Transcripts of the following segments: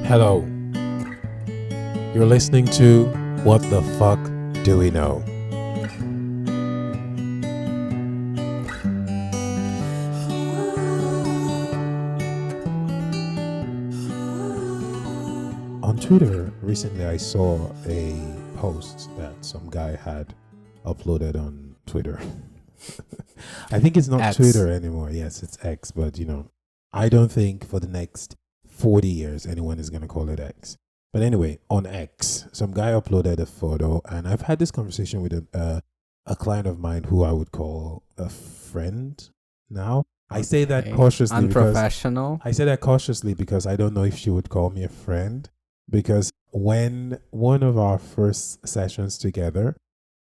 Hello, you're listening to What the Fuck Do We Know? On Twitter, recently I saw a post that some guy had uploaded on Twitter. I think it's not X. Twitter anymore. Yes, it's X, but I don't think for the next 40 years anyone is going to call it X. But anyway, on X, some guy uploaded a photo, and I've had this conversation with a client of mine who I would call a friend now. I say that cautiously Unprofessional. I say that cautiously because I don't know if she would call me a friend. Because when one of our first sessions together,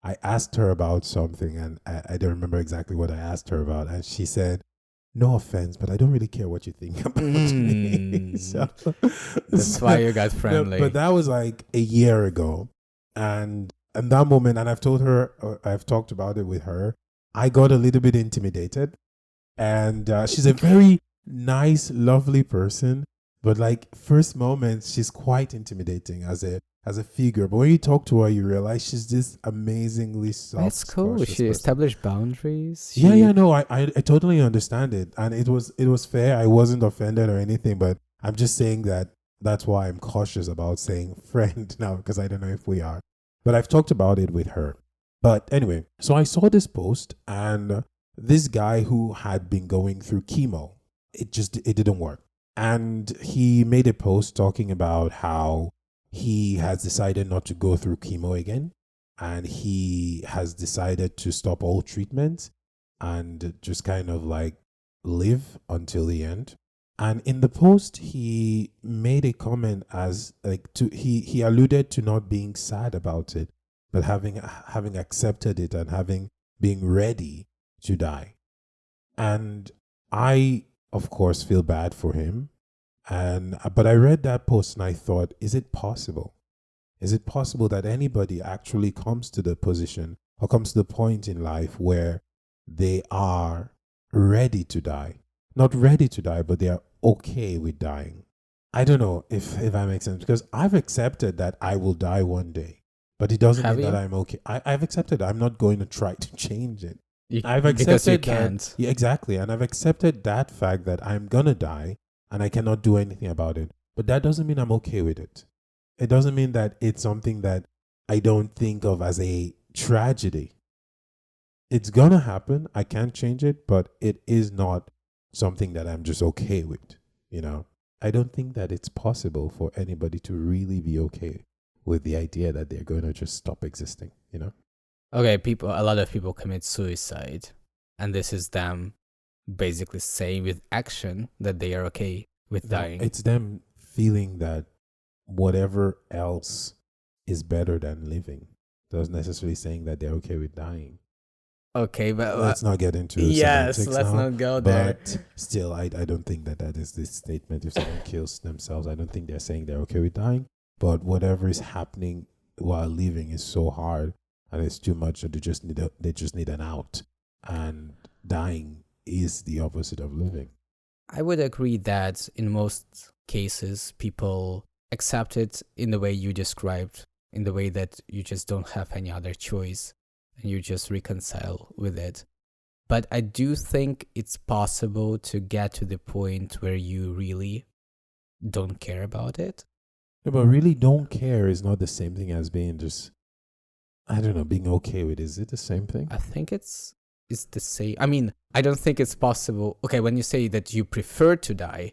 I asked her about something, and I don't remember exactly what I asked her about, and she said, "No offense, but I don't really care what you think about me." That's why you got friendly. But that was like a year ago, and in that moment, and I've told her, I've talked about it with her, I got a little bit intimidated, and she's a very nice, lovely person. But like first moments, she's quite intimidating as a figure. But when you talk to her, you realize she's this amazingly soft. That's cool. She person. established boundaries. No, I totally understand it, and it was fair. I wasn't offended or anything, but I'm just saying that's why I'm cautious about saying friend now, because I don't know if we are. But I've talked about it with her. But anyway, so I saw this post, and this guy who had been going through chemo, it didn't work. And he made a post talking about how he has decided not to go through chemo again. And he has decided to stop all treatments and just kind of like live until the end. And in the post, he made a comment as like he alluded to not being sad about it, but having accepted it and being ready to die. And I, of course, feel bad for him. But I read that post and I thought, is it possible? Is it possible that anybody actually comes to the position or comes to the point in life where they are ready to die? Not ready to die, but they are okay with dying. I don't know if that makes sense, because I've accepted that I will die one day, but it doesn't mean that I'm okay. I've accepted I'm not going to try to change it. I've accepted because you can't. Yeah, exactly. And I've accepted that fact that I'm going to die and I cannot do anything about it. But that doesn't mean I'm okay with it. It doesn't mean that it's something that I don't think of as a tragedy. It's going to happen. I can't change it, but it is not something that I'm just okay with, I don't think that it's possible for anybody to really be okay with the idea that they're going to just stop existing, Okay, a lot of people commit suicide, and this is them basically saying with action that they are okay with dying. It's them feeling that whatever else is better than living. Doesn't necessarily saying that they're okay with dying. Okay, but let's not get into yes, let's not go there. But still, I don't think that is the statement. If someone kills themselves, I don't think they're saying they're okay with dying. But whatever is happening while living is so hard and it's too much, and they just need an out. And dying is the opposite of living. I would agree that in most cases, people accept it in the way you described, in the way that you just don't have any other choice and you just reconcile with it. But I do think it's possible to get to the point where you really don't care about it. Yeah, but really don't care is not the same thing as being just, I don't know, being okay with it. Is it the same thing? I think it's the same. I mean, I don't think it's possible. Okay, when you say that you prefer to die,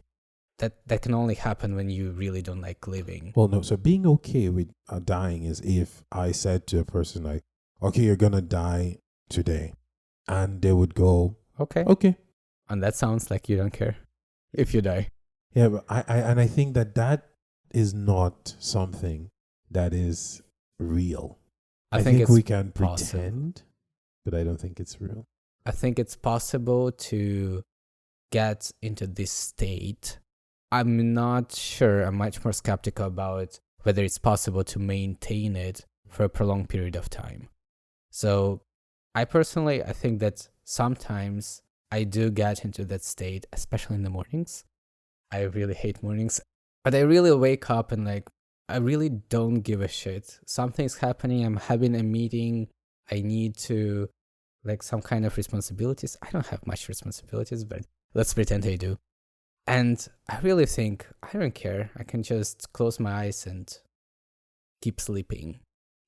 that can only happen when you really don't like living. Well, no. So being okay with dying is if I said to a person like, okay, you're going to die today. And they would go, okay. And that sounds like you don't care if you die. Yeah, but I think that is not something that is real. I think we can pretend, but I don't think it's real. I think it's possible to get into this state. I'm not sure. I'm much more skeptical about whether it's possible to maintain it for a prolonged period of time. So I think that sometimes I do get into that state, especially in the mornings. I really hate mornings. But I really wake up and like, I really don't give a shit. Something's happening. I'm having a meeting. I need to, like, some kind of responsibilities. I don't have much responsibilities, but let's pretend I do. And I really think, I don't care. I can just close my eyes and keep sleeping.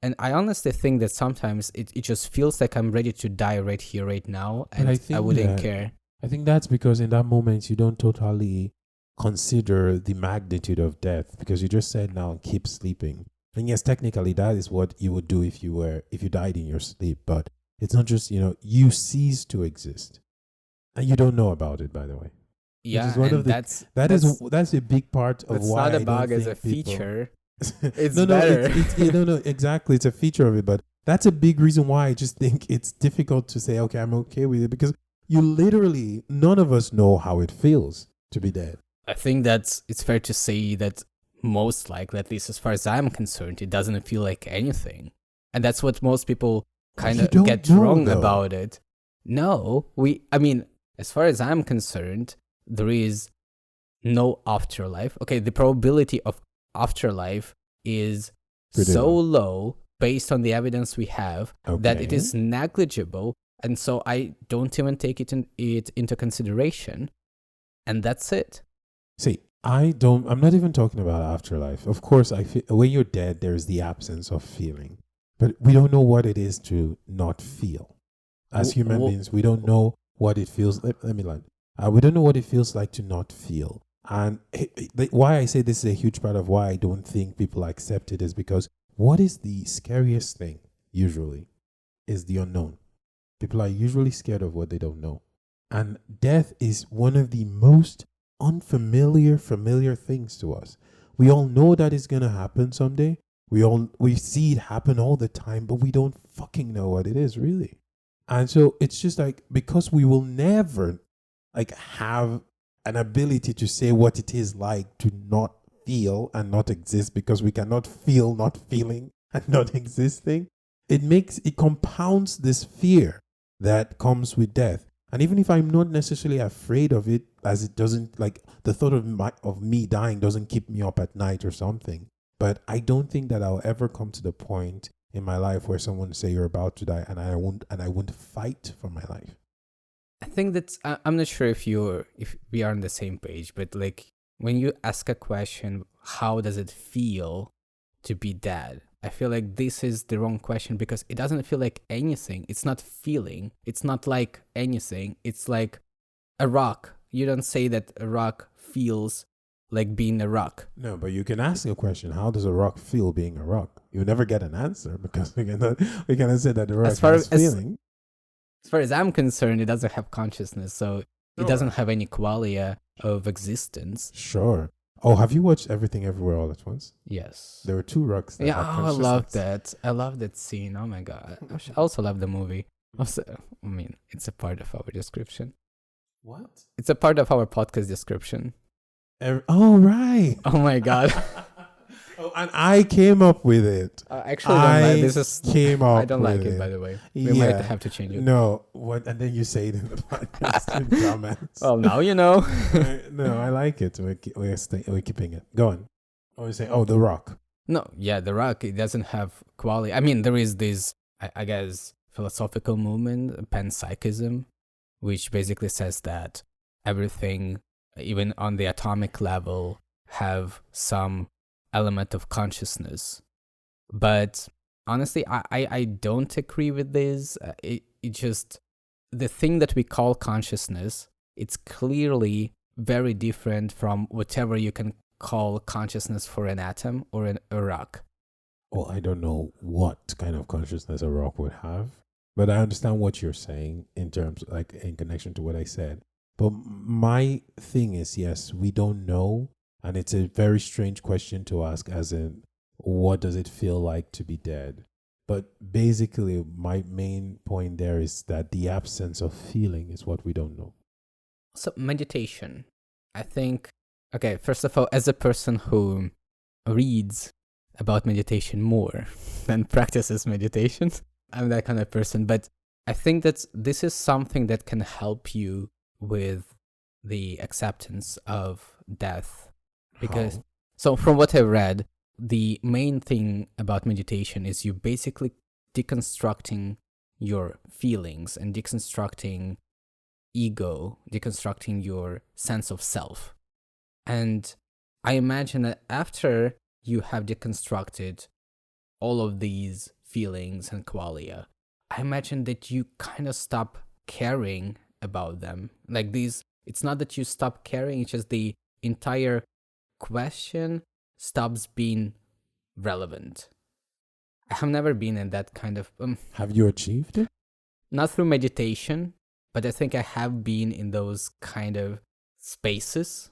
And I honestly think that sometimes it just feels like I'm ready to die right here, right now. But I And I think wouldn't that care. I think that's because in that moment you don't totally consider the magnitude of death because you just said now keep sleeping. And yes, technically that is what you would do if you died in your sleep, but it's not just, you cease to exist. And you don't know about it, by the way. Which is Yeah, one of and the that's a big part of that's why not a I don't bug as a think people feature. It's no, better. no, exactly. It's a feature of it, but that's a big reason why I just think it's difficult to say, okay, I'm okay with it because none of us know how it feels to be dead. I think that it's fair to say that most likely, at least as far as I'm concerned, it doesn't feel like anything. And that's what most people kind You of don't get know wrong though. about it. No, I mean, as far as I'm concerned, there is no afterlife. Okay, the probability of afterlife is Pretty so low. low based on the evidence we have that it Okay. is negligible. And so I don't even take it into consideration. And that's it. See, I'm not even talking about afterlife. Of course, I feel when you're dead, there's the absence of feeling, but we don't know what it is to not feel. As human beings, we don't know what it feels. Let me learn. We don't know what it feels like to not feel. And why I say this is a huge part of why I don't think people accept it is because what is the scariest thing usually is the unknown. People are usually scared of what they don't know. And death is one of the most familiar things to us. We all know that it's going to happen someday. We see it happen all the time, but we don't fucking know what it is really. And so it's just like because we will never like have an ability to say what it is like to not feel and not exist because we cannot feel not feeling and not existing. It compounds this fear that comes with death. And even if I'm not necessarily afraid of it, as it doesn't like the thought of me dying doesn't keep me up at night or something. But I don't think that I'll ever come to the point in my life where someone say you're about to die and I won't fight for my life. I think that's I'm not sure if we are on the same page, but like when you ask a question, how does it feel to be dead? I feel like this is the wrong question because it doesn't feel like anything. It's not feeling. It's not like anything. It's like a rock. You don't say that a rock feels like being a rock. No, but you can ask a question. How does a rock feel being a rock? You'll never get an answer because we cannot say that the rock has feeling. As far as I'm concerned, it doesn't have consciousness, so it doesn't Sure. have any qualia of existence. Sure. Oh, have you watched Everything Everywhere All at Once? Yes. There were two rocks that Yeah, had I love consciousness. that. I love that scene. Oh my god. I also love the movie. Also, I mean, it's a part of our description. What? It's a part of our podcast description. Oh, right. Oh my god. Oh, and I came up with it. I actually don't like this. I don't like with it, by the way. We Yeah. might have to change it. No, what? And then you say it in the podcast, you dumbass. Well, now you know. No, I like it. We're keeping it. Go on. Oh, you say, oh, The Rock. No, yeah, The Rock, it doesn't have quality. I mean, there is this, I guess, philosophical movement, panpsychism, which basically says that everything, even on the atomic level, have some element of consciousness. But honestly, I don't agree with this. It just, the thing that we call consciousness, it's clearly very different from whatever you can call consciousness for an atom or a rock. Well, I don't know what kind of consciousness a rock would have, but I understand what you're saying in terms, like in connection to what I said. But my thing is, yes, we don't know, and it's a very strange question to ask, as in, what does it feel like to be dead? But basically, my main point there is that the absence of feeling is what we don't know. So, meditation. I think, okay, first of all, as a person who reads about meditation more than practices meditation, I'm that kind of person. But I think that this is something that can help you with the acceptance of death. Because So from what I've read, the main thing about meditation is you basically deconstructing your feelings and deconstructing ego, deconstructing your sense of self. And I imagine that after you have deconstructed all of these feelings and qualia, I imagine that you kind of stop caring about them. Like these, it's not that you stop caring, it's just the entire question stops being relevant. I have never been in that kind of Have you achieved it? not through meditation, but I think I have been in those kind of spaces.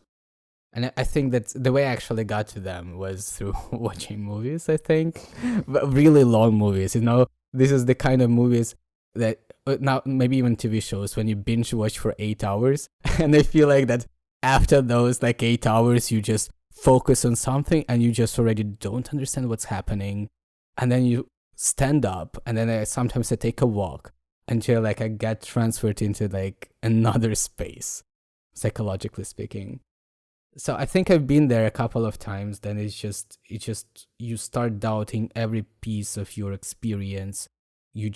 And I think that the way I actually got to them was through watching movies, I think. But really long movies, you know? This is the kind of movies that, now maybe even TV shows, when you binge watch for 8 hours. And I feel like that after those like 8 hours, you just focus on something and you just already don't understand what's happening. And then you stand up and then sometimes I take a walk until like I get transferred into like another space, psychologically speaking. So I think I've been there a couple of times. Then it's just you start doubting every piece of your experience. You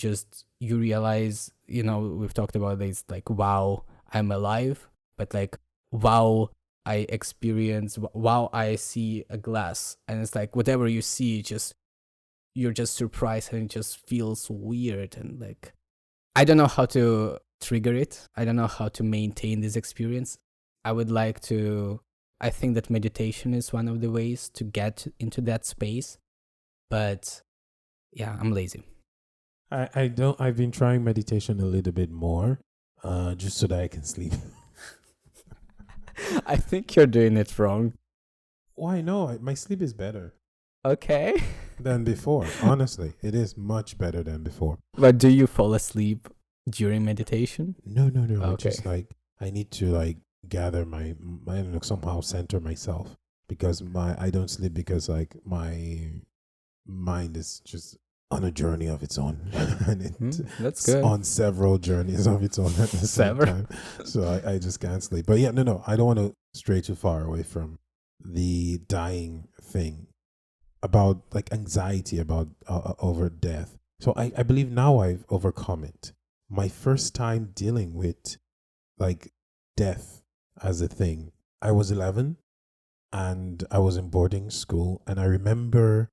realize, you know, we've talked about this, like, wow, I'm alive, but like, wow, I experience, wow, I see a glass, and it's like whatever you see, you're just surprised and it just feels weird. And like, I don't know how to trigger it. I don't know how to maintain this experience. I think that meditation is one of the ways to get into that space. But yeah, I'm lazy. I don't. I've been trying meditation a little bit more, just so that I can sleep. I think you're doing it wrong. Why no? My sleep is better Okay. than before. Honestly, it is much better than before. But do you fall asleep during meditation? No. Okay. Just like I need to like gather my I don't know, somehow center myself, because I don't sleep because like my mind is just on a journey of its own, and That's it's good. on several journeys of its own at the same Several. time. So I just can't sleep. But yeah, no, I don't want to stray too far away from the dying thing, about like anxiety about over death. So I believe now I've overcome it. My first time dealing with like death as a thing, I was 11 and I was in boarding school, and I remember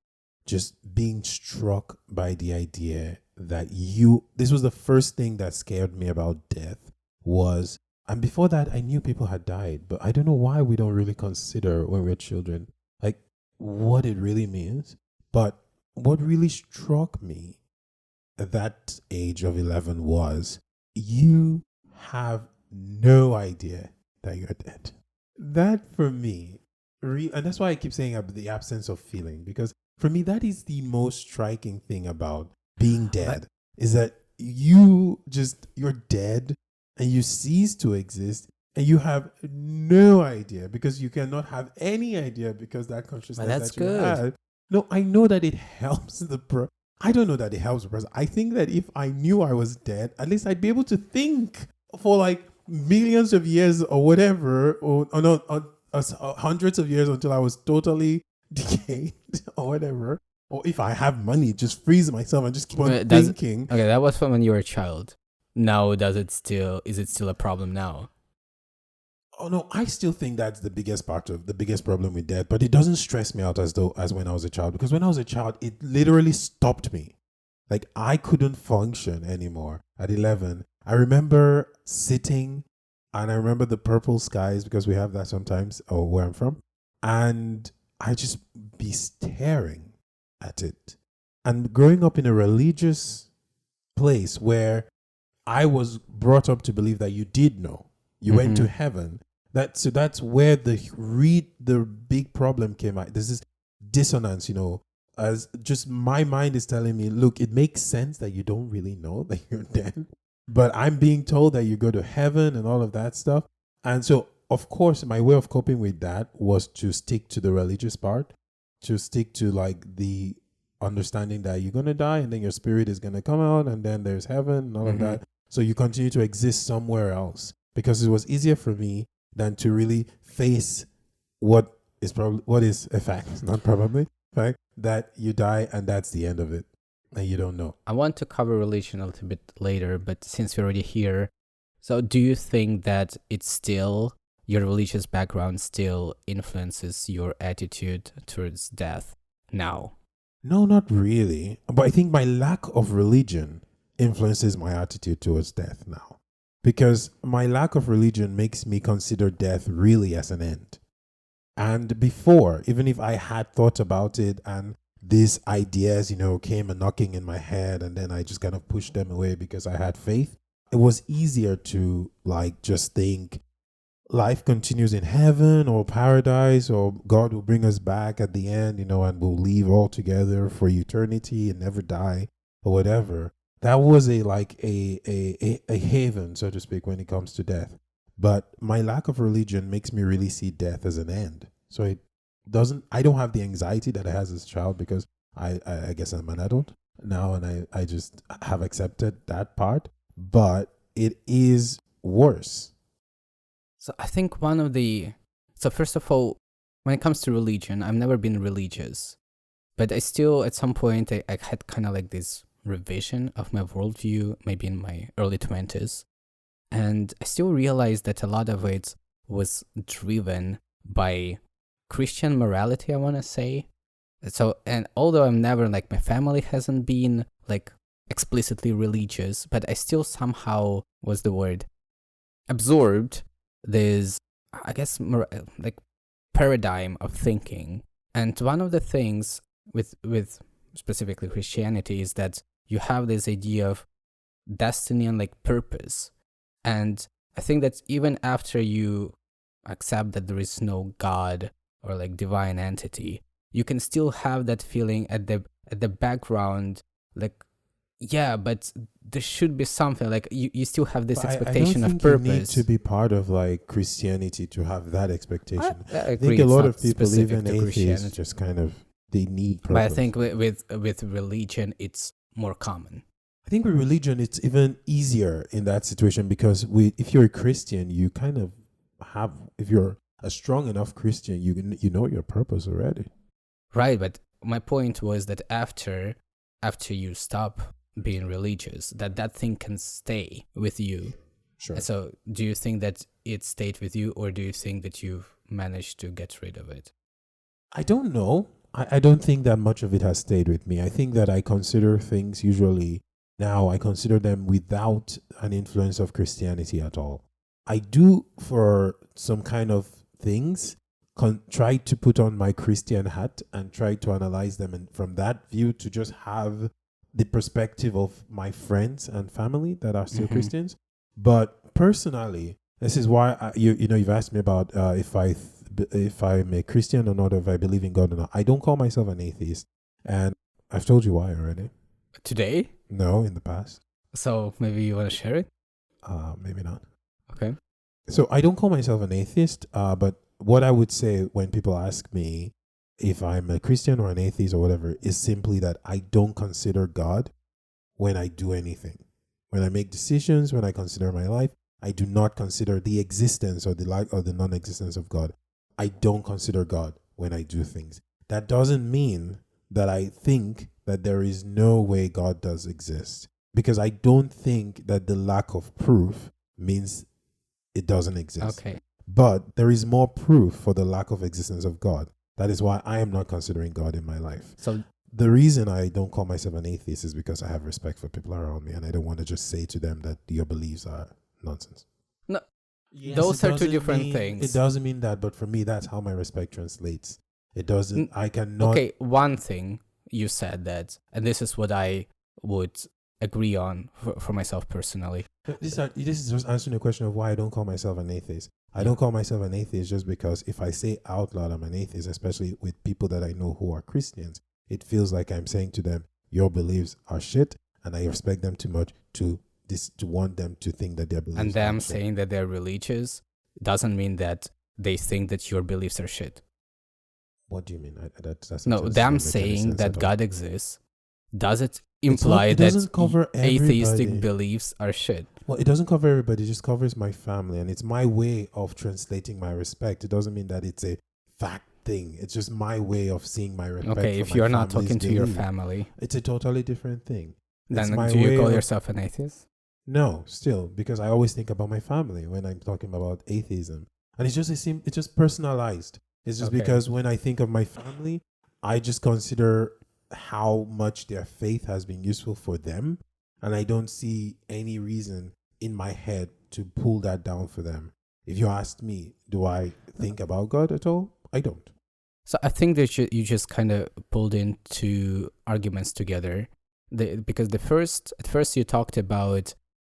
just being struck by the idea that this was the first thing that scared me about death was, and before that I knew people had died, but I don't know why we don't really consider when we're children like what it really means. But what really struck me at that age of 11 was, you have no idea that you're dead. That for me, and that's why I keep saying the absence of feeling, because for me, that is the most striking thing about being dead, is that you're dead and you cease to exist, and you have no idea, because you cannot have any idea, because that consciousness that's that you good. had. No, I know that it helps I don't know that it helps the person. I think that if I knew I was dead, at least I'd be able to think for like millions of years or whatever, or hundreds of years until I was totally decayed or whatever. Or if I have money, just freeze myself and just keep on thinking. Okay, that was from when you were a child. Now, is it still a problem now? Oh no, I still think that's the biggest problem with death, but it doesn't stress me out as when I was a child, because when I was a child, it literally stopped me. Like I couldn't function anymore at 11. I remember sitting, and I remember the purple skies, because we have that sometimes, or where I'm from, and I just be staring at it. And growing up in a religious place where I was brought up to believe that you did know, you went to heaven. That's where the big problem came out. This is dissonance, as just my mind is telling me, look, it makes sense that you don't really know that you're dead, but I'm being told that you go to heaven and all of that stuff. And so, of course, my way of coping with that was to stick to the religious part, to stick to like the understanding that you're going to die and then your spirit is going to come out and then there's heaven and all of that. So you continue to exist somewhere else, because it was easier for me than to really face what is probably what is a fact, not probably fact, that you die and that's the end of it, and you don't know. I want to cover religion a little bit later, but since you're already here, so do you think that it's still, your religious background still influences your attitude towards death now? No, not really. But I think my lack of religion influences my attitude towards death now. Because my lack of religion makes me consider death really as an end. And before, even if I had thought about it and these ideas, came a knocking in my head and then I just kind of pushed them away because I had faith, it was easier to just think life continues in heaven or paradise, or God will bring us back at the end, and we'll live all together for eternity and never die or whatever. That was a haven, so to speak, when it comes to death. But my lack of religion makes me really see death as an end. So I don't have the anxiety that I had as a child, because I guess I'm an adult now and I just have accepted that part. But it is worse. So I think so first of all, when it comes to religion, I've never been religious, but I still, at some point, I had kind of like this revision of my worldview, maybe in my early 20s. And I still realized that a lot of it was driven by Christian morality, I want to say. So, and although I'm never, my family hasn't been explicitly religious, but I still somehow, what's the word, absorbed this, I guess, paradigm of thinking. And one of the things with specifically Christianity is that you have this idea of destiny and purpose. And I think that even after you accept that there is no God or divine entity, you can still have that feeling at the background, yeah, but there should be something, you still have this expectation of purpose. You need to be part of Christianity to have that expectation. I agree. I think a lot of people, even atheists, just kind of, they need purpose. But I think with religion, it's more common. I think with religion, it's even easier in that situation, because if you're a Christian, you kind of have, if you're a strong enough Christian, you know your purpose already. Right, but my point was that after you stop being religious, that thing can stay with you. Sure. So do you think that it stayed with you, or do you think that you've managed to get rid of it? I don't know. I don't think that much of it has stayed with me. I think that I consider things usually now, I consider them without an influence of Christianity at all. I do, for some kind of things, try to put on my Christian hat and try to analyze them, and from that view to just have the perspective of my friends and family that are still Christians. But personally, this is why you've asked me about if I'm a Christian or not, if I believe in God or not. I don't call myself an atheist, and I've told you why already. Today? No, in the past. So maybe you want to share it? Maybe not. Okay. So I don't call myself an atheist, but what I would say when people ask me if I'm a Christian or an atheist or whatever is simply that I don't consider God when I do anything. When I make decisions, when I consider my life, I do not consider the existence or the non-existence of God. I don't consider God when I do things. That doesn't mean that I think that there is no way God does exist, because I don't think that the lack of proof means it doesn't exist. Okay. But there is more proof for the lack of existence of God. That is why I am not considering God in my life. So the reason I don't call myself an atheist is because I have respect for people around me, and I don't want to just say to them that your beliefs are nonsense. No, yes, those are two different things. It doesn't mean that, but for me, that's how my respect translates. It doesn't, I cannot. Okay, one thing you said that, and this is what I would agree on for myself personally. This is just answering the question of why I don't call myself an atheist. I don't call myself an atheist just because if I say out loud I'm an atheist, especially with people that I know who are Christians, it feels like I'm saying to them, your beliefs are shit, and I respect them too much to want them to think that their beliefs are shit. And them saying that they're religious doesn't mean that they think that your beliefs are shit. What do you mean? That's no, them saying that God exists, does it imply that atheistic beliefs are shit? Well, it doesn't cover everybody. It just covers my family, and it's my way of translating my respect. It doesn't mean that it's a fact thing. It's just my way of seeing my respect Okay, for if my you're not family's talking to your belief. family, It's a totally different thing. It's then my do you way call of, yourself an atheist? no, still, because I always think about my family when I'm talking about atheism. And it's just personalized. It's just Okay. because when I think of my family, I just consider how much their faith has been useful for them. And I don't see any reason in my head to pull that down for them. If you asked me, do I think about God at all? I don't. So I think that you just kind of pulled in two arguments together. Because at first you talked about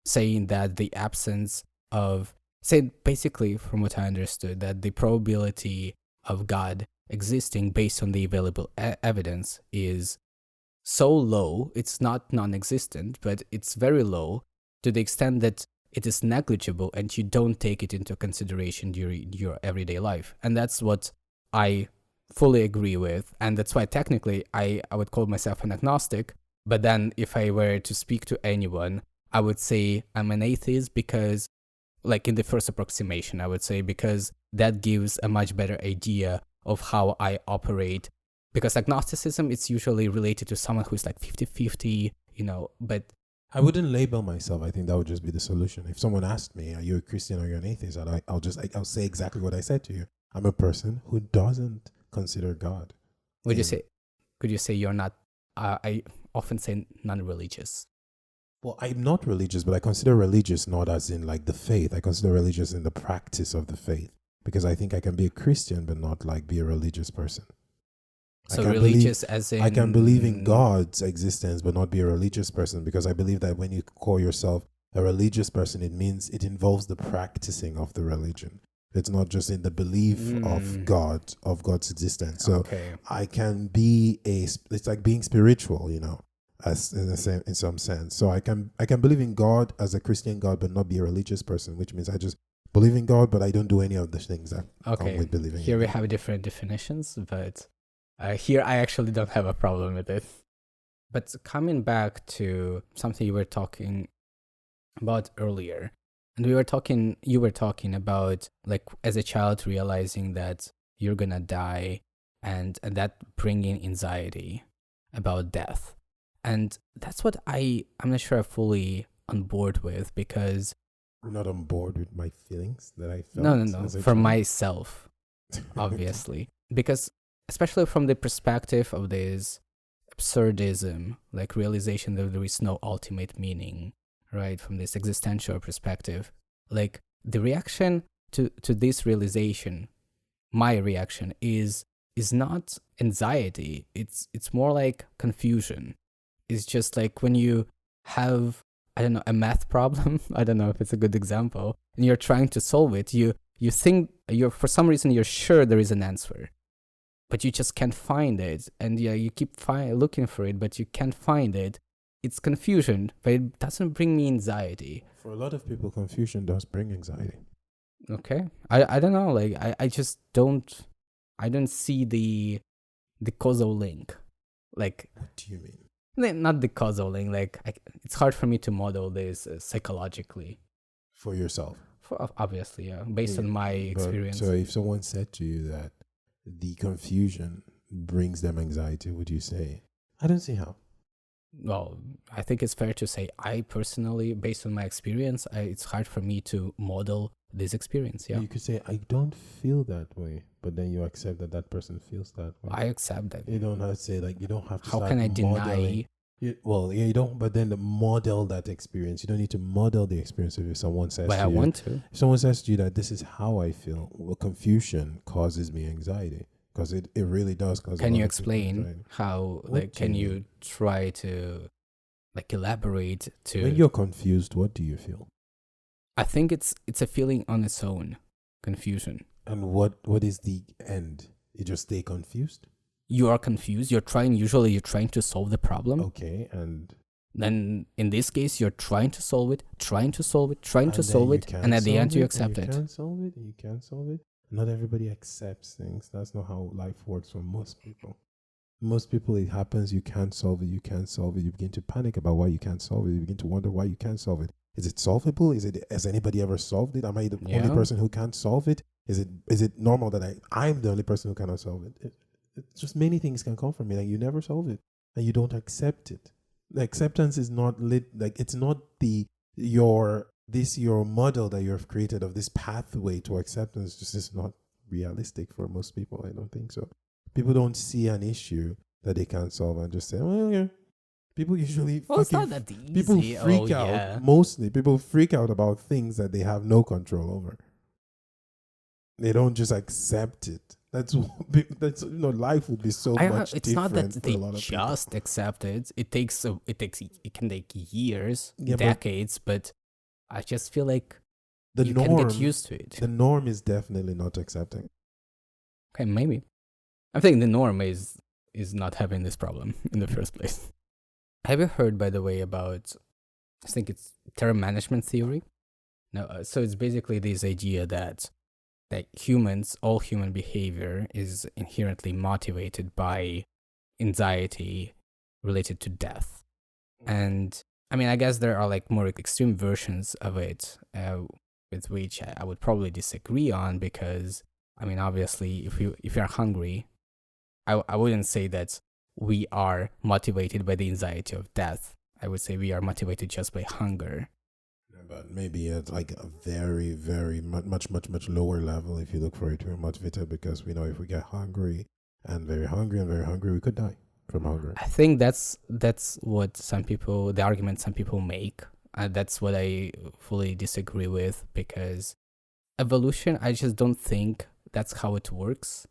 saying that the absence of, say, basically from what I understood, that the probability of God existing based on the available evidence is so low, it's not non-existent, but it's very low to the extent that it is negligible and you don't take it into consideration during your everyday life. And that's what I fully agree with. And that's why technically I would call myself an agnostic. But then if I were to speak to anyone, I would say I'm an atheist because, like in the first approximation, I would say because that gives a much better idea of how I operate. Because agnosticism, it's usually related to someone who's like 50-50, but I wouldn't label myself. I think that would just be the solution. If someone asked me, "Are you a Christian or you're an atheist?" I'll say exactly what I said to you. I'm a person who doesn't consider God. could you say you're not, I often say non-religious. Well, I'm not religious, but I consider religious not as in like the faith. I consider religious in the practice of the faith, because I think I can be a Christian but not like be a religious person. So religious as in... I can believe in God's existence but not be a religious person, because I believe that when you call yourself a religious person, it means it involves the practicing of the religion. It's not just in the belief of God, of God's existence. So Okay. I can be it's like being spiritual, as in some sense. So I can believe in God as a Christian God but not be a religious person, which means I just believe in God but I don't do any of the things that come with believing. Here we have different definitions, but here I actually don't have a problem with it. But coming back to something you were talking about earlier, and you were talking about like as a child realizing that you're gonna die, and that bringing anxiety about death. And that's what I'm not sure I'm fully on board with, because I'm not on board with my feelings that I felt. No. For myself, obviously. Because especially from the perspective of this absurdism, like realization that there is no ultimate meaning, right? From this existential perspective, like the reaction to this realization, my reaction is not anxiety. It's more like confusion. It's just like when you have, I don't know, a math problem. I don't know if it's a good example, and you're trying to solve it. You think for some reason you're sure there is an answer, but you just can't find it, and you keep looking for it, but you can't find it. It's confusion, but it doesn't bring me anxiety. For a lot of people, confusion does bring anxiety. Okay, I don't know. Like I just don't see the causal link. Like, what do you mean? Not the causal link. Like it's hard for me to model this psychologically. For yourself? Obviously, yeah, based on my experience. So if someone said to you that the confusion brings them anxiety, would you say, I don't see how? Well, I think it's fair to say I personally, based on my experience, it's hard for me to model this experience. Yeah, you could say I don't feel that way, but then you accept that that person feels that way. I accept that. You don't have to say, like, you don't have to. How can I deny? You don't. But then model that experience. You don't need to model the experience if someone says. But I want to. If someone says to you that this is how I feel, well, confusion causes me anxiety, because it really does cause. Can you explain how? Like, can you try to, like, elaborate to? When you're confused, what do you feel? I think it's a feeling on its own, confusion. And what is the end? You just stay confused? You are confused. Usually you're trying to solve the problem. Okay, and then in this case, you're trying to solve it, and at the end you accept it. You can't solve it. Not everybody accepts things. That's not how life works for most people. Most people, it happens, you can't solve it. You begin to panic about why you can't solve it. You begin to wonder why you can't solve it. Is it solvable? Has anybody ever solved it? Am I the only person who can't solve it? Is it normal that I'm the only person who cannot solve it? It's just many things can come from it, and you never solve it, and you don't accept it. The acceptance is not like it's not your model that you have created of this pathway to acceptance. Just is not realistic for most people. I don't think so. People don't see an issue that they can't solve and just say, "Oh yeah." People usually It's not that easy. people freak out. Yeah. Mostly, people freak out about things that they have no control over. They don't just accept it. That's life will be so much It's different. not that for they a lot of just accept it. It can take years, Yeah, decades, but I just feel like the you norm can get used to it. the norm is definitely not accepting. Okay, maybe. I think the norm is not having this problem in the first place. Have you heard, by the way, about, I think it's term management theory? No, so it's basically this idea that all human behavior is inherently motivated by anxiety related to death. And I mean, I guess there are like more extreme versions of it, with which I would probably disagree on, because I mean, obviously, if you're hungry, I wouldn't say that we are motivated by the anxiety of death. I would say we are motivated just by hunger. But maybe at like a very, very much lower level, if you look for it, we're motivated because we know if we get hungry, we could die from hunger. I think that's what the argument some people make. That's what I fully disagree with, because evolution, I just don't think that's how it works.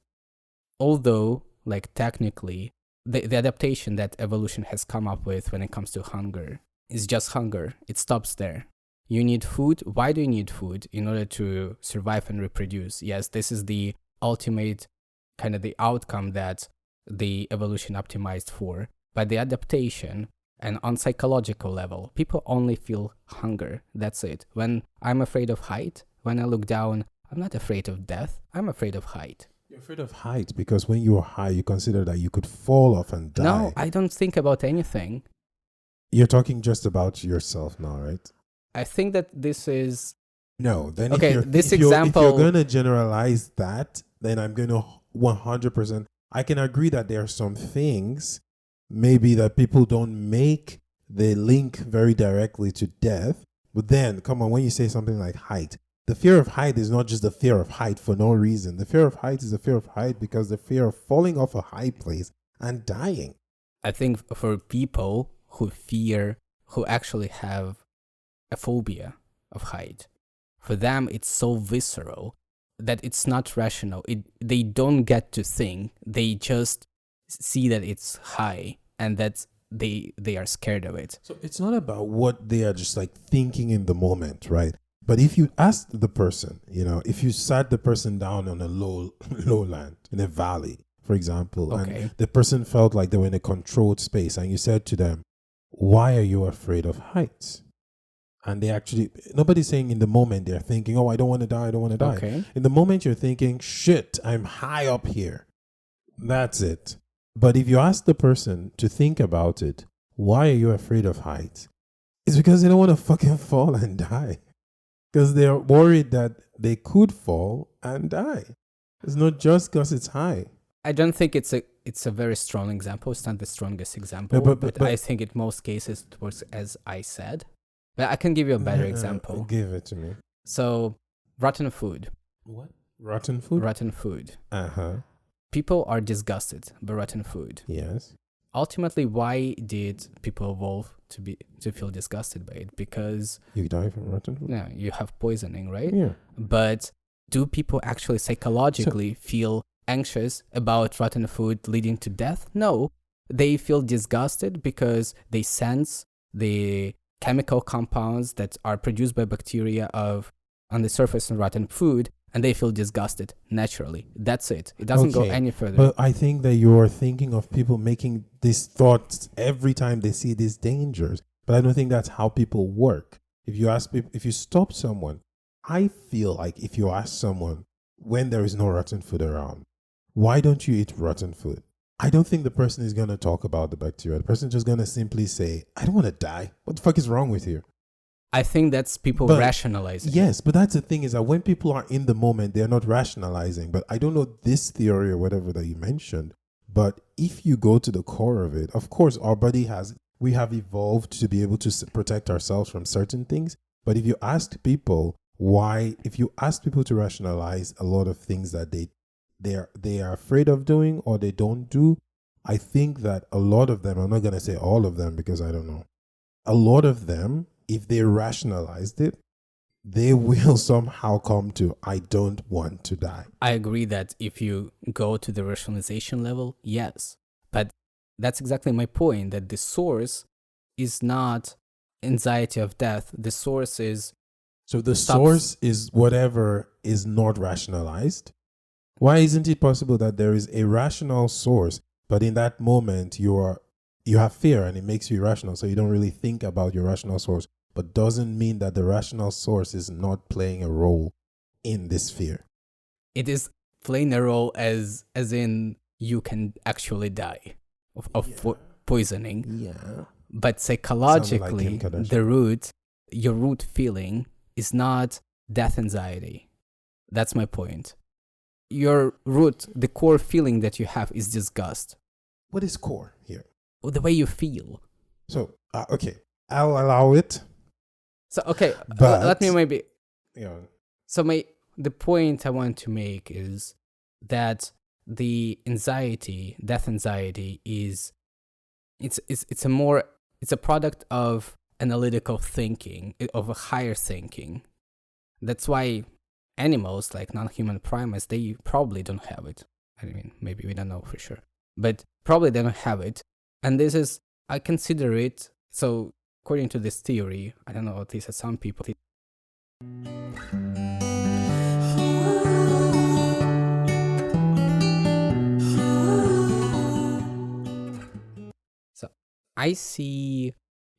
Although, like, technically, the adaptation that evolution has come up with when it comes to hunger is just hunger. It stops there. You need food. Why do you need food? In order to survive and reproduce. Yes, this is the ultimate kind of the outcome that the evolution optimized for. But the adaptation, and on psychological level, people only feel hunger. That's it. When I'm afraid of height, when I look down, I'm not afraid of death. I'm afraid of height. You're afraid of height because when you're high, you consider that you could fall off and die. No, I don't think about anything. You're talking just about yourself now, right? I think that this is... No, then okay, if you're going to generalize that, then I'm going to 100%. I can agree that there are some things maybe that people don't make the link very directly to death. But then, come on, when you say something like height, the fear of height is not just the fear of height for no reason. The fear of height is the fear of height because the fear of falling off a high place and dying. I think for people who actually have a phobia of height, for them it's so visceral that it's not rational. They don't get to think. They just see that it's high and that they are scared of it. So it's not about what they are just like thinking in the moment, right? But if you ask the person, if you sat the person down on a lowland in a valley, for example, okay, and the person felt like they were in a controlled space, and you said to them, "Why are you afraid of heights?" And they actually, nobody's saying in the moment they're thinking, "Oh, I don't want to die, I don't want to die." Okay. In the moment you're thinking, "Shit, I'm high up here." That's it. But if you ask the person to think about it, why are you afraid of heights? It's because they don't want to fucking fall and die. Because they're worried that they could fall and die. It's not just because it's high. I don't think it's a very strong example. It's not the strongest example. No, but I think in most cases it works as I said. But I can give you a better example. Give it to me. So, rotten food. What? Rotten food? Rotten food. Uh-huh. People are disgusted by rotten food. Yes. Ultimately, why did people evolve to feel disgusted by it? Because you die from rotten food? Yeah, you have poisoning, right? Yeah. But do people actually psychologically feel anxious about rotten food leading to death? No. They feel disgusted because they sense the chemical compounds that are produced by bacteria on the surface of rotten food, and they feel disgusted naturally. That's it. It doesn't go any further. But I think that you're thinking of people making these thoughts every time they see these dangers. But I don't think that's how people work. If you stop someone, I feel like if you ask someone when there is no rotten food around, why don't you eat rotten food? I don't think the person is going to talk about the bacteria. The person is just going to simply say, I don't want to die. What the fuck is wrong with you? I think that's people But rationalizing. yes, but that's the thing, is that when people are in the moment, they're not rationalizing. But I don't know this theory or whatever that you mentioned. But if you go to the core of it, of course, our body we have evolved to be able to protect ourselves from certain things. But if you ask people if you ask people to rationalize a lot of things that they are afraid of doing or they don't do, I think that a lot of them, I'm not going to say all of them because I don't know, a lot of them, if they rationalized it, they will somehow come to, I don't want to die. I agree that if you go to the rationalization level, yes. But that's exactly my point, that the source is not anxiety of death. The source is... So the source is whatever is not rationalized. Why isn't it possible that there is a rational source, but in that moment you have fear and it makes you irrational, so you don't really think about your rational source, but doesn't mean that the rational source is not playing a role in this fear? It is playing a role as in you can actually die of poisoning. Yeah. But psychologically, Sounded like Kim Kardashian. your root feeling is not death anxiety. That's my point. Your root, the core feeling that you have is disgust. What is core here? The way you feel. So, okay, I'll allow it. So, okay, But let me maybe... Yeah. So the point I want to make is that the anxiety, death anxiety, it's a product of analytical thinking, of a higher thinking. That's why animals like non-human primates, they probably don't have it. I mean, maybe we don't know for sure, but probably they don't have it. And this is, I consider it, so according to this theory, I don't know, at least some people... So I see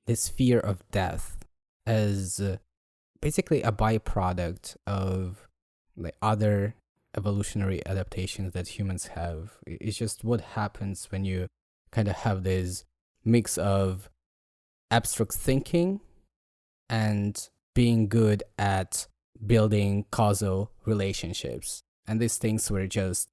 this fear of death as basically a byproduct of like other evolutionary adaptations that humans have. It's just what happens when you kind of have this mix of abstract thinking and being good at building causal relationships. And these things were just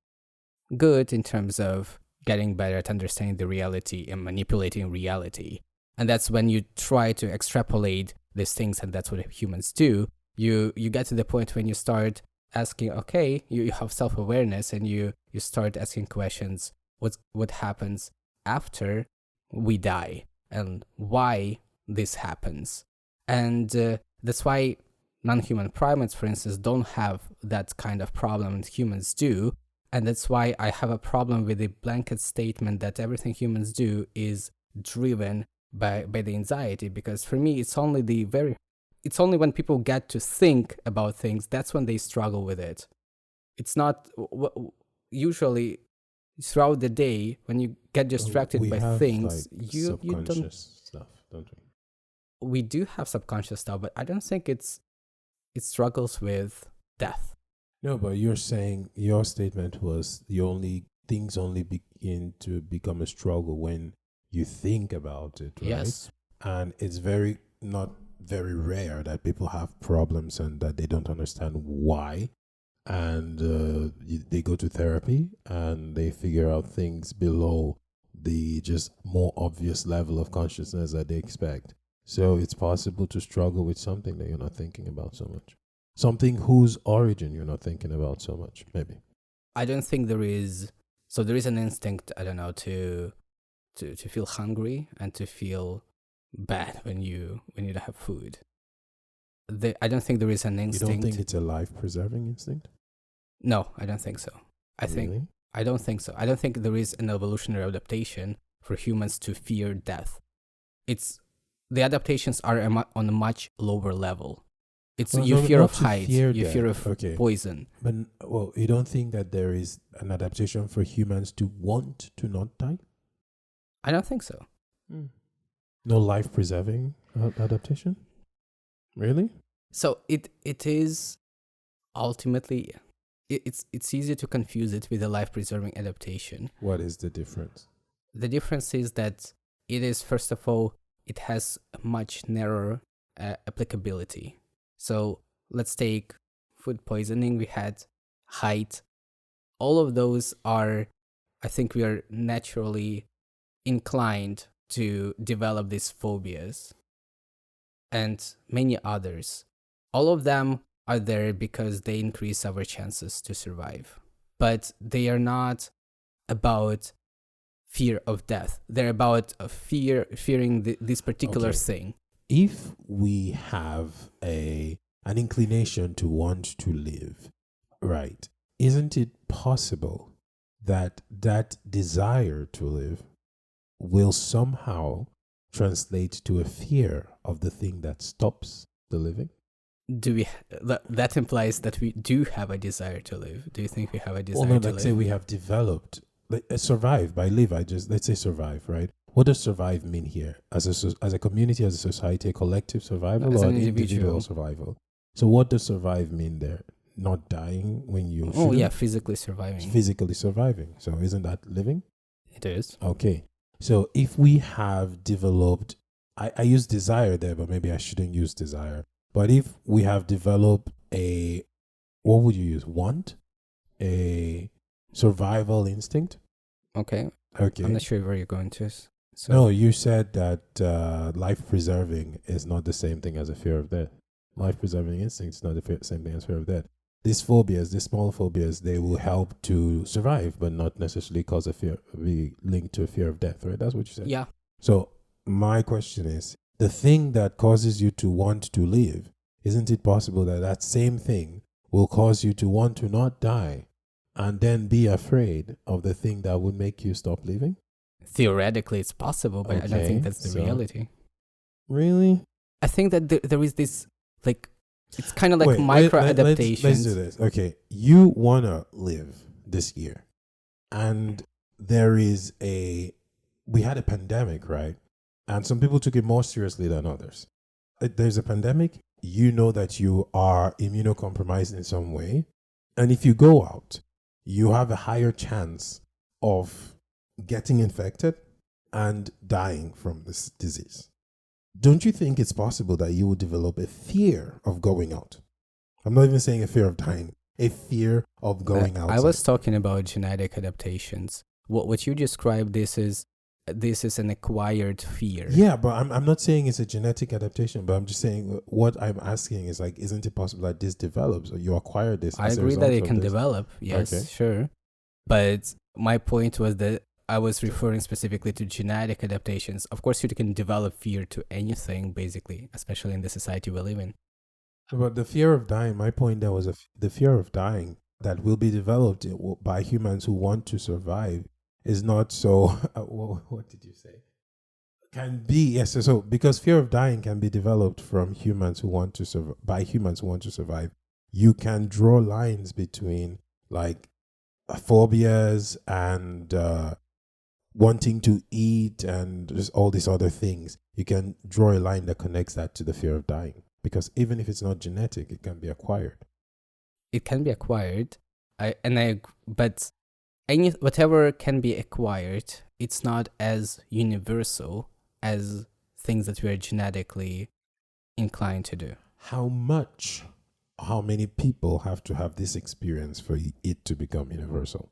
good in terms of getting better at understanding the reality and manipulating reality. And that's when you try to extrapolate these things, and that's what humans do. You get to the point when you start asking, okay, you have self-awareness, and you start asking questions, what happens after we die and why this happens. And that's why non-human primates, for instance, don't have that kind of problem, and humans do. And that's why I have a problem with the blanket statement that everything humans do is driven by the anxiety, because for me it's only when people get to think about things, that's when they struggle with it. It's not usually throughout the day when you get distracted by things, like you subconscious don't... stuff, don't We do have subconscious stuff, but I don't think it struggles with death. No, but you're saying, your statement was things only begin to become a struggle when you think about it, right? Yes. And it's not very rare that people have problems and that they don't understand why. And they go to therapy and they figure out things below the just more obvious level of consciousness that they expect. So it's possible to struggle with something that you're not thinking about so much. Something whose origin you're not thinking about so much, maybe. I don't think there is... So there is an instinct, I don't know, to feel hungry and to feel bad when you don't have food. I don't think there is an instinct. You don't think it's a life-preserving instinct? No, I don't think so. I don't think so. I don't think there is an evolutionary adaptation for humans to fear death. The adaptations are on a much lower level. You fear of heights, you fear of poison. But, you don't think that there is an adaptation for humans to want to not die? I don't think so. No life-preserving adaptation? Really? So it is ultimately... It's easy to confuse it with a life-preserving adaptation. What is the difference? The difference is that it is, first of all, it has a much narrower applicability. So let's take food poisoning. We had height. All of those are, I think we are naturally inclined to develop these phobias and many others. All of them are there because they increase our chances to survive. But they are not about fear of death. They're about fearing this particular thing. If we have an inclination to want to live, right, isn't it possible that that desire to live will somehow translate to a fear of the thing that stops the living? Do we? That implies that we do have a desire to live. Do you think we have a desire Well, no, to like live? say we have developed, survive. By live, let's say survive, right? What does survive mean here? As a community, as a society, a collective survival, As or an an individual individual. survival? So what does survive mean there? Not dying when you Oh yeah, shouldn't? physically surviving. Physically surviving. So isn't that living? It is. Okay. So if we have developed, I use desire there, but maybe I shouldn't use desire. But if we have developed what would you use? Want? A survival instinct? Okay. Okay. I'm not sure where you're going to. So No, you said that life preserving is not the same thing as a fear of death. Life preserving instinct is not the same thing as fear of death. These phobias, these small phobias, they will help to survive, but not necessarily cause be linked to a fear of death, right? That's what you said. yeah, So my question is, the thing that causes you to want to live, isn't it possible that that same thing will cause you to want to not die and then be afraid of the thing that would make you stop living? theoretically it's possible, but I don't think that's the reality. Really? I think that there is this, like, it's kind of like micro adaptations. Let's do this. Okay, you want to live this year, and we had a pandemic, right? And some people took it more seriously than others. There's a pandemic, you know that you are immunocompromised in some way. And if you go out, you have a higher chance of getting infected and dying from this disease. Don't you think it's possible that you will develop a fear of going out? I'm not even saying a fear of dying, a fear of going out. I was talking about genetic adaptations. What you described, this is an acquired fear. Yeah, but I'm not saying it's a genetic adaptation, but I'm just saying what I'm asking is, like, isn't it possible that this develops or you acquire this? I agree that it can develop. Yes, okay. Sure. But my point was that I was referring specifically to genetic adaptations. Of course, you can develop fear to anything, basically, especially in the society we live in. But the fear of dying, my point there was the fear of dying that will be developed by humans who want to survive is not so. What did you say? Can be, yes. So because fear of dying can be developed from humans who want to survive, by humans who want to survive, you can draw lines between, like, phobias and wanting to eat and just all these other things. You can draw a line that connects that to the fear of dying, because even if it's not genetic, it can be acquired. It can be acquired, but whatever can be acquired, it's not as universal as things that we are genetically inclined to do. How many people have to have this experience for it to become universal?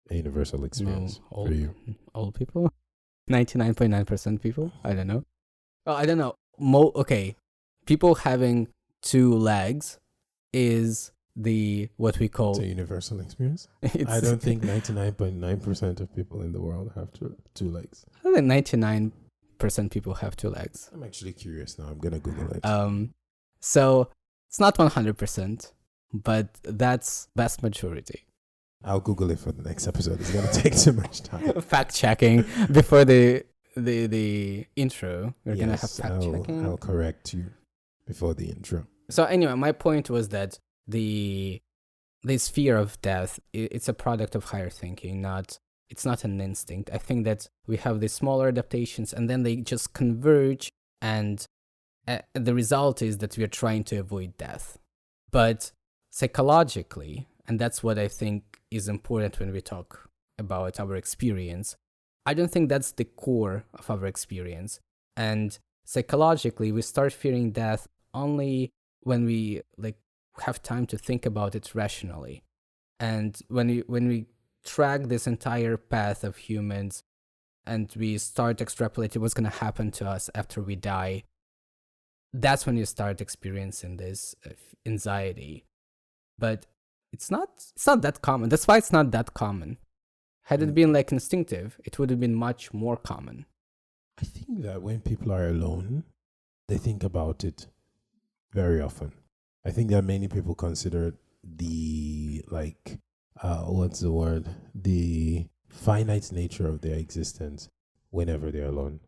A universal experience for you? All people? 99.9% people? I don't know. Oh, I don't know. Okay. People having two legs is what we call... It's a universal experience? I don't think 99.9% of people in the world have two legs. I think 99% people have two legs. I'm actually curious now. I'm going to Google it. So it's not 100%, but that's vast majority. I'll Google it for the next episode. It's going to take too much time. Fact checking before the intro. We're going to have fact checking. I'll correct you before the intro. So anyway, my point was that this fear of death, it's a product of higher thinking, it's not an instinct. I think that we have these smaller adaptations and then they just converge, and the result is that we are trying to avoid death. But psychologically, and that's what I think is important when we talk about our experience, I don't think that's the core of our experience. And psychologically we start fearing death only when we like have time to think about it rationally. And when we track this entire path of humans and we start extrapolating what's going to happen to us after we die, that's when you start experiencing this anxiety. But it's not that common. That's why it's not that common. Had it been like instinctive, it would have been much more common. I think that when people are alone, they think about it very often. I think that many people consider the what's the word? The finite nature of their existence whenever they're alone.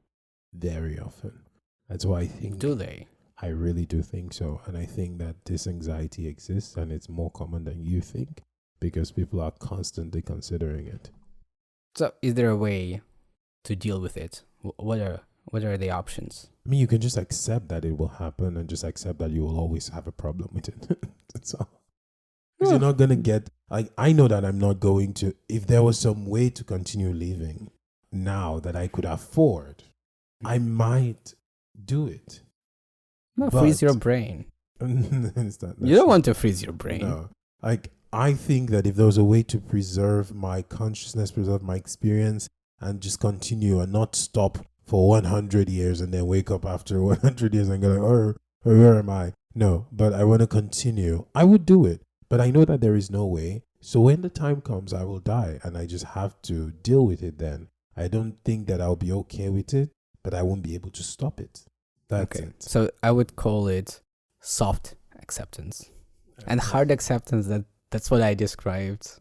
Very often. That's why I think. Do they? I really do think so. And I think that this anxiety exists and it's more common than you think because people are constantly considering it. So is there a way to deal with it? What are the options? I mean, you can just accept that it will happen and just accept that you will always have a problem with it. That's all. Because you're not going to get, like, I know that I'm not going to, if there was some way to continue living now that I could afford, I might do it. No, freeze your brain. You don't want to freeze your brain. No. Like, I think that if there was a way to preserve my consciousness, preserve my experience, and just continue and not stop for 100 years and then wake up after 100 years and go like, oh, where am I? No, but I want to continue. I would do it, but I know that there is no way. So when the time comes, I will die, and I just have to deal with it then. I don't think that I'll be okay with it, but I won't be able to stop it. That's it. So I would call it soft acceptance. And hard acceptance, that's what I described,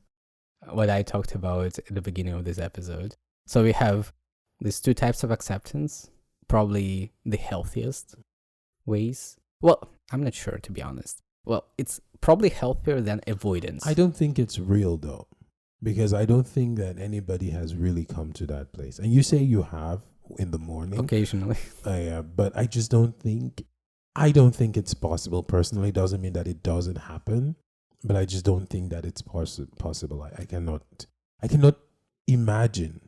what I talked about at the beginning of this episode. So we have these two types of acceptance, probably the healthiest ways. Well, I'm not sure, to be honest. Well, it's probably healthier than avoidance. I don't think it's real, though, because I don't think that anybody has really come to that place. And you say you have in the morning. Occasionally. But I just don't think it's possible. Personally, doesn't mean that it doesn't happen, but I just don't think that it's possible. I cannot imagine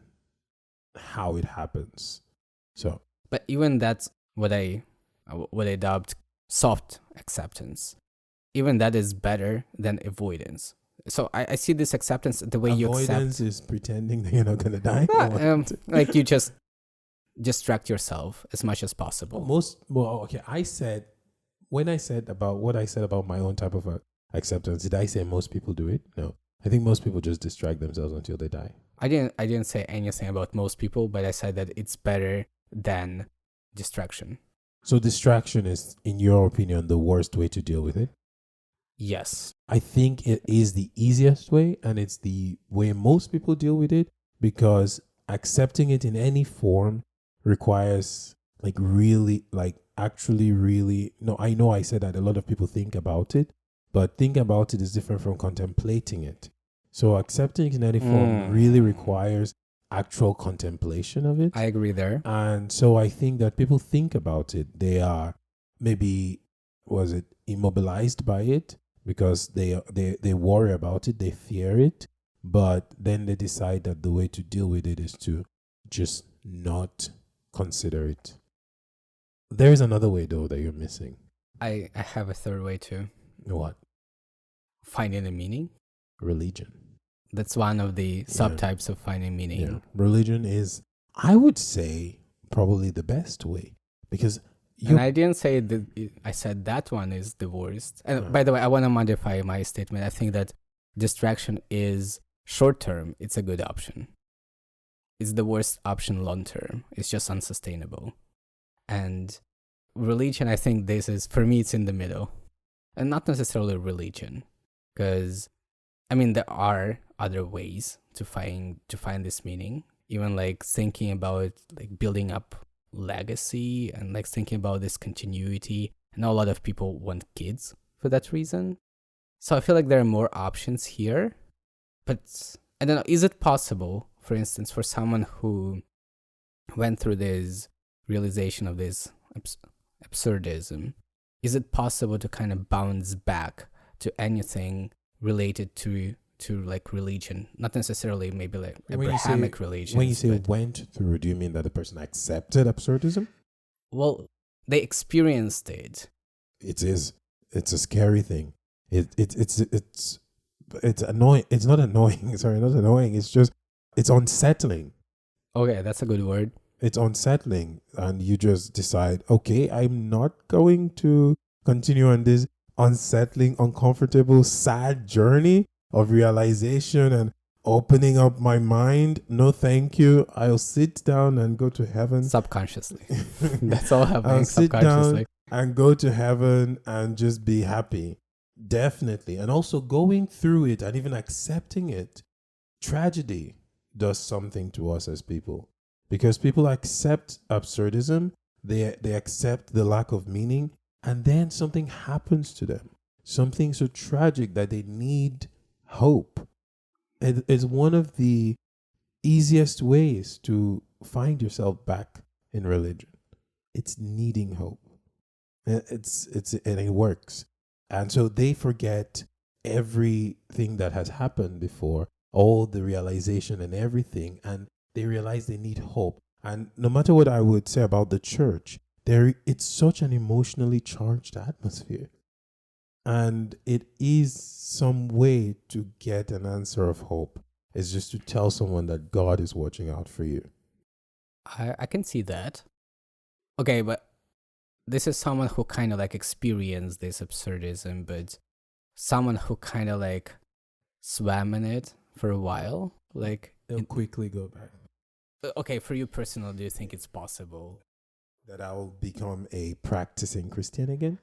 how it happens. So, but even that's what I dubbed soft acceptance. Even that is better than avoidance. So I see this acceptance the way you accept. Avoidance is pretending that you're not going to die. Like you just distract yourself as much as possible. When I said about my own type of acceptance, did I say most people do it? No. I think most people just distract themselves until they die. I didn't say anything about most people, but I said that it's better than distraction. So distraction is, in your opinion, the worst way to deal with it? Yes. I think it is the easiest way, and it's the way most people deal with it, because accepting it in any form requires I know I said that a lot of people think about it, but thinking about it is different from contemplating it. So accepting it in any form really requires actual contemplation of it. I agree there. And so I think that people think about it. They are maybe, immobilized by it because they worry about it, they fear it, but then they decide that the way to deal with it is to just not consider it. There is another way, though, that you're missing. I have a third way too. What? Finding a meaning. Religion. That's one of the subtypes of finding meaning. Yeah. Religion is, I would say, probably the best way, because and I didn't say I said that one is the worst. And by the way, I want to modify my statement. I think that distraction is short term. It's a good option. It's the worst option long term. It's just unsustainable. And religion, I think this is, for me, it's in the middle. And not necessarily religion, because there are other ways to find this meaning. Even like thinking about like building up legacy and like thinking about this continuity. I know a lot of people want kids for that reason. So I feel like there are more options here. But I don't know, is it possible, for instance, for someone who went through this realization of this absurdism, is it possible to kind of bounce back to anything related to like religion? Not necessarily maybe like Abrahamic religion. When you say went through, do you mean that the person accepted absurdism? Well, they experienced it. It is. It's a scary thing. It's annoying. It's not annoying. Sorry, not annoying. It's just it's unsettling. Okay, that's a good word. It's unsettling, and you just decide, okay, I'm not going to continue on this unsettling, uncomfortable, sad journey of realization and opening up my mind. No, thank you. I'll sit down and go to heaven. Subconsciously. That's all happening I'll sit subconsciously. down and go to heaven and just be happy. Definitely. And also going through it and even accepting it. Tragedy does something to us as people. Because people accept absurdism, they accept the lack of meaning, and then something happens to them. Something so tragic that they need hope. It is one of the easiest ways to find yourself back in religion. It's needing hope. And it works. And so they forget everything that has happened before, all the realization and everything, and they realize they need hope. And no matter what I would say about the church, it's such an emotionally charged atmosphere. And it is some way to get an answer of hope. It's just to tell someone that God is watching out for you. I can see that. Okay, but this is someone who kind of like experienced this absurdism, but someone who kind of like swam in it for a while. Like, They'll quickly go back. Okay, for you personally, do you think it's possible that I will become a practicing Christian again?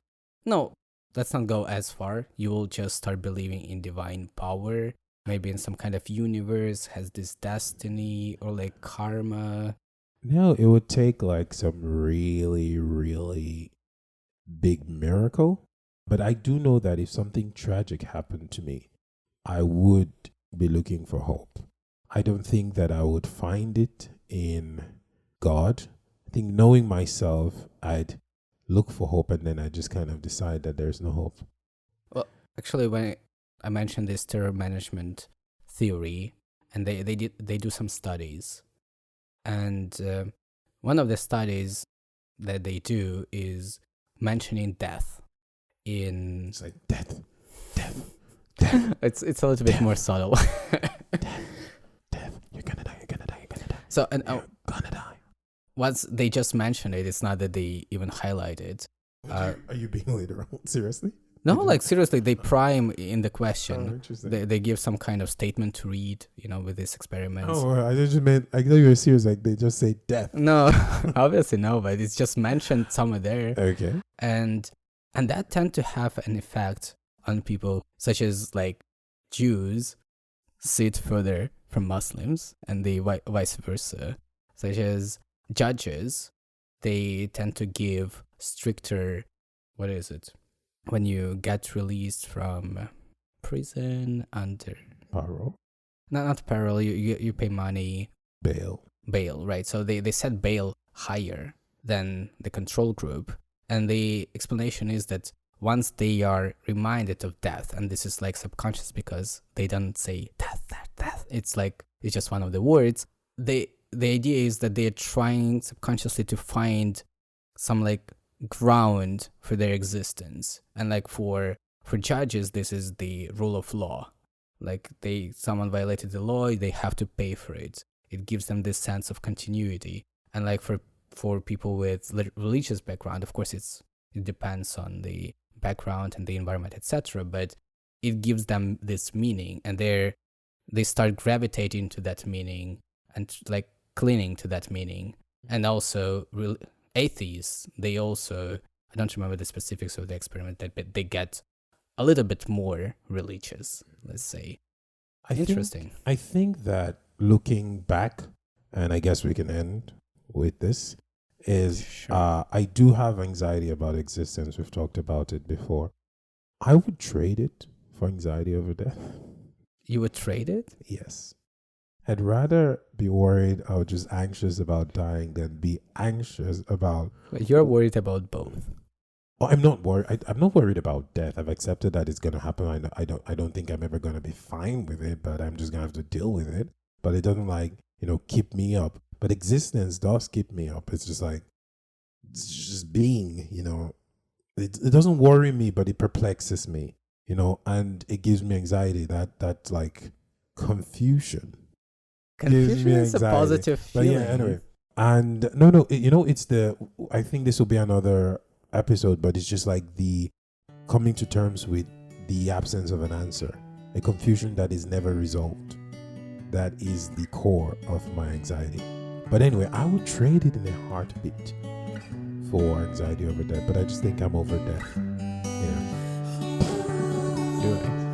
No, let's not go as far. You will just start believing in divine power, maybe in some kind of universe, has this destiny or like karma. No, it would take like some really, really big miracle. But I do know that if something tragic happened to me, I would be looking for hope. I don't think that I would find it in God. I think knowing myself, I'd look for hope, and then I just kind of decide that there's no hope. Well, actually, when I mentioned this terror management theory, and they do some studies, and one of the studies that they do is mentioning death in. It's like death. It's a little bit more subtle. Death. You're gonna die. So and you're gonna die. Once they just mentioned it, it's not that they even highlight it. Are you being literal? Seriously? No, like seriously, they prime in the question. Interesting. They give some kind of statement to read, with this experiment. Oh, I just meant, I thought you were serious, like they just say death. No, obviously no, but it's just mentioned somewhere there. Okay. And that tend to have an effect on people, such as like Jews sit further from Muslims, and the vice versa, such as judges, they tend to give stricter, what is it? When you get released from prison under parole. Not parole, you pay money. Bail, right? So they set bail higher than the control group. And the explanation is that once they are reminded of death, and this is like subconscious because they don't say death. It's like, it's just one of the words. The idea is that they're trying subconsciously to find some like ground for their existence. And like for judges, this is the rule of law. Like someone violated the law, they have to pay for it. It gives them this sense of continuity. And like for people with religious background, of course it depends on the background and the environment, etc. But it gives them this meaning, and they start gravitating to that meaning and like clinging to that meaning. And also atheists, they also, I don't remember the specifics of the experiment, but they get a little bit more religious, let's say. Interesting. I think that looking back, and I guess we can end with this, is sure. I do have anxiety about existence. We've talked about it before. I would trade it for anxiety over death. You would trade it? Yes. I'd rather be worried or just anxious about dying than be anxious about... But you're worried about both. Oh, I'm not worried. I'm not worried about death. I've accepted that it's going to happen. I don't think I'm ever going to be fine with it, but I'm just going to have to deal with it. But it doesn't keep me up. But existence does keep me up. It's just like just being, it doesn't worry me, but it perplexes me, and it gives me anxiety. That like confusion gives Confusion me is a anxiety. positive But yeah, feeling. anyway. And no, it's I think this will be another episode, but it's just like the coming to terms with the absence of an answer, a confusion that is never resolved. That is the core of my anxiety. But anyway, I would trade it in a heartbeat for anxiety over death, but I just think I'm over death. Yeah. Do it.